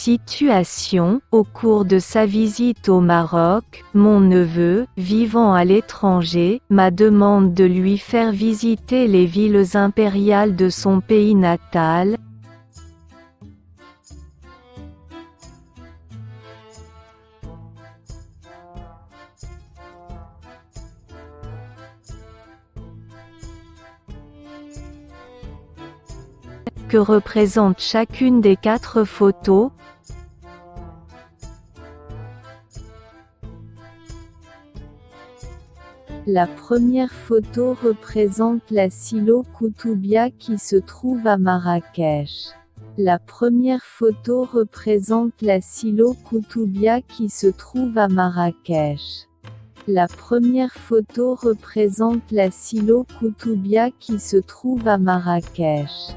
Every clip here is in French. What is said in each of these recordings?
Situation: au cours de sa visite au Maroc, mon neveu, vivant à l'étranger, m'a demandé de lui faire visiter les villes impériales de son pays natal. Que représente chacune des 4 photos? La première photo représente la Silo Koutoubia qui se trouve à Marrakech. La première photo représente la Silo Koutoubia qui se trouve à Marrakech. La première photo représente la Silo Koutoubia qui se trouve à Marrakech.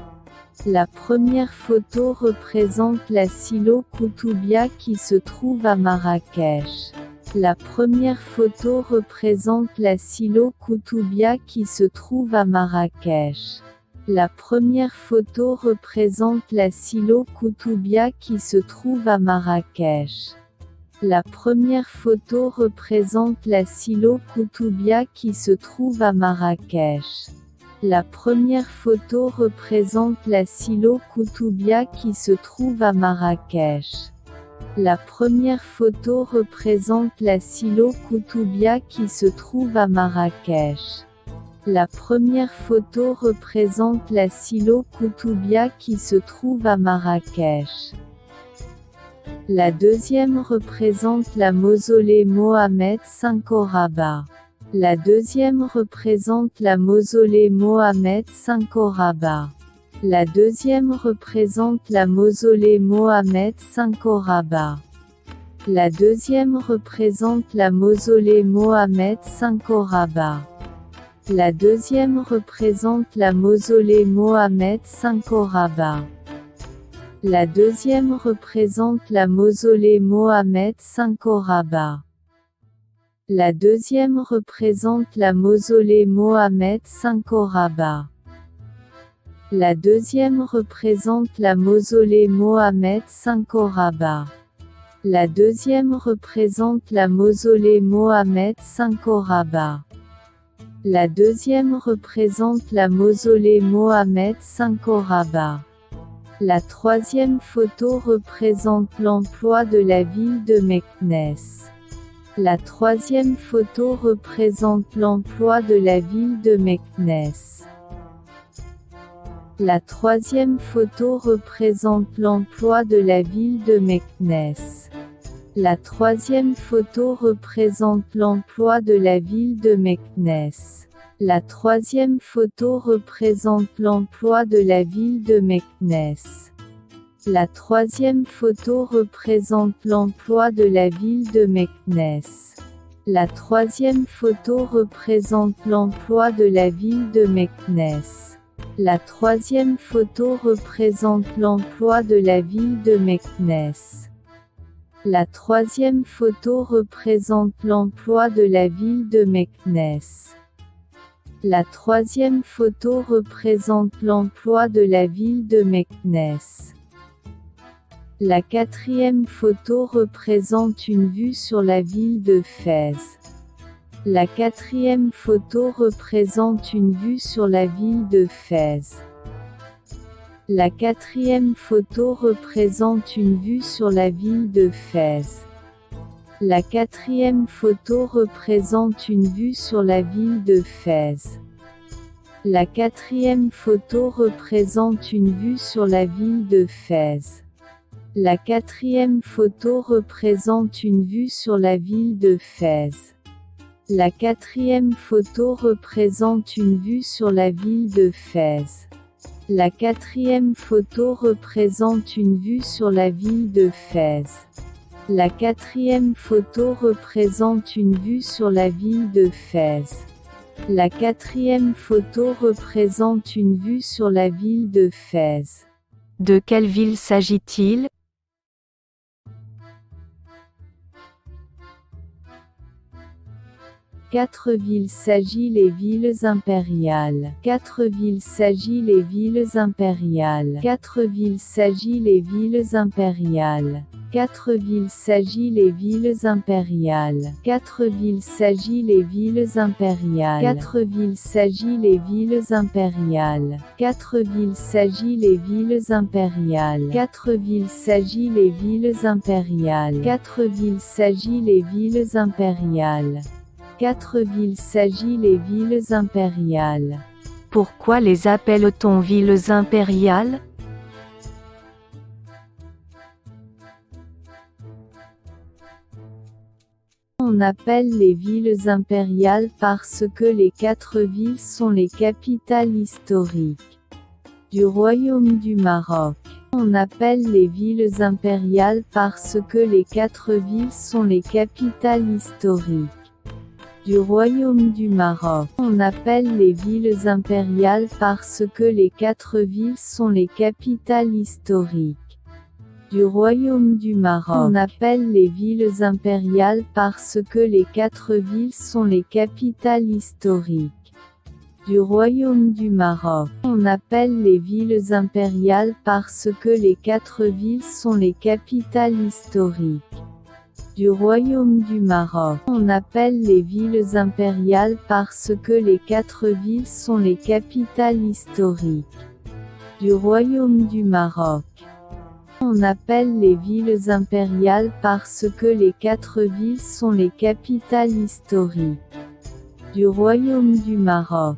La première photo représente la Silo Koutoubia qui se trouve à Marrakech. La première photo représente la Silo Koutoubia qui se trouve à Marrakech. La première photo représente la Silo Koutoubia qui se trouve à Marrakech. La première photo représente la Silo Koutoubia qui se trouve à Marrakech. La première photo représente la Silo Koutoubia qui se trouve à Marrakech. La première photo représente la Silo Koutoubia qui se trouve à Marrakech. La première photo représente la Silo Koutoubia qui se trouve à Marrakech. La deuxième représente la mausolée Mohamed V au Rabat. La deuxième représente la mausolée Mohamed V au Rabat. La deuxième représente la mausolée Mohamed V au Rabat. La deuxième représente la mausolée Mohamed V au Rabat. La deuxième représente la mausolée Mohamed V au Rabat. La deuxième représente la mausolée Mohamed V au Rabat. La deuxième représente la mausolée Mohamed V au Rabat. La deuxième représente la mausolée Mohamed V au Rabat. La deuxième représente la mausolée Mohamed V au Rabat. La deuxième représente la mausolée Mohamed V au Rabat. La troisième photo représente l'emploi de la ville de Meknès. La troisième photo représente l'emploi de la ville de Meknès. La troisième photo représente l'emploi de la ville de Meknès. La troisième photo représente l'emploi de la ville de Meknès. La troisième photo représente l'emploi de la ville de Meknès. La troisième photo représente l'emploi de la ville de Meknès. La troisième photo représente l'emploi de la ville de Meknès. La troisième photo représente l'emploi de la ville de Meknès. La troisième photo représente l'emploi de la ville de Meknès. La troisième photo représente l'emploi de la ville de Meknès. La quatrième photo représente une vue sur la ville de Fès. La quatrième photo représente une vue sur la ville de Fès. La quatrième photo représente une vue sur la ville de Fès. La quatrième photo représente une vue sur la ville de Fès. La quatrième photo représente une vue sur la ville de Fès. La quatrième photo représente une vue sur la ville de Fès. La quatrième photo représente une vue sur la ville de Fès. La quatrième photo représente une vue sur la ville de Fès. La quatrième photo représente une vue sur la ville de Fès. La quatrième photo représente une vue sur la ville de Fès. De quelle ville s'agit-il? Quatre villes s'agit les villes impériales. Quatre villes s'agit les villes impériales. Quatre villes s'agit les villes impériales. Quatre villes s'agit les villes impériales. Quatre villes s'agit les villes impériales. Quatre villes s'agit les villes impériales. Quatre villes s'agit les villes impériales. Quatre villes s'agit les villes impériales. Quatre villes s'agit les villes impériales. Quatre villes s'agit les villes impériales. Pourquoi les appelle-t-on villes impériales? On appelle les villes impériales parce que les quatre villes sont les capitales historiques du Royaume du Maroc. On appelle les villes impériales parce que les quatre villes sont les capitales historiques du Royaume du Maroc. On appelle les villes impériales parce que les quatre villes sont les capitales historiques du Royaume du Maroc. On appelle les villes impériales parce que les quatre villes sont les capitales historiques du Royaume du Maroc. On appelle les villes impériales parce que les quatre villes sont les capitales historiques du Royaume du Maroc. On appelle les villes impériales parce que les quatre villes sont les capitales historiques du Royaume du Maroc. On appelle les villes impériales parce que les quatre villes sont les capitales historiques du Royaume du Maroc.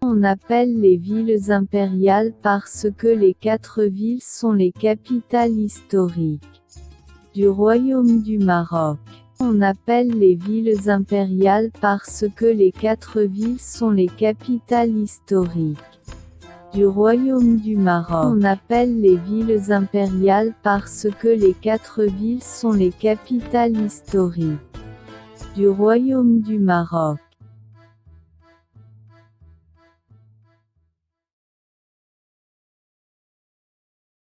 On appelle les villes impériales parce que les quatre villes sont les capitales historiques du Royaume du Maroc. On appelle les villes impériales parce que les quatre villes sont les capitales historiques du Royaume du Maroc. On appelle les villes impériales parce que les quatre villes sont les capitales historiques du Royaume du Maroc.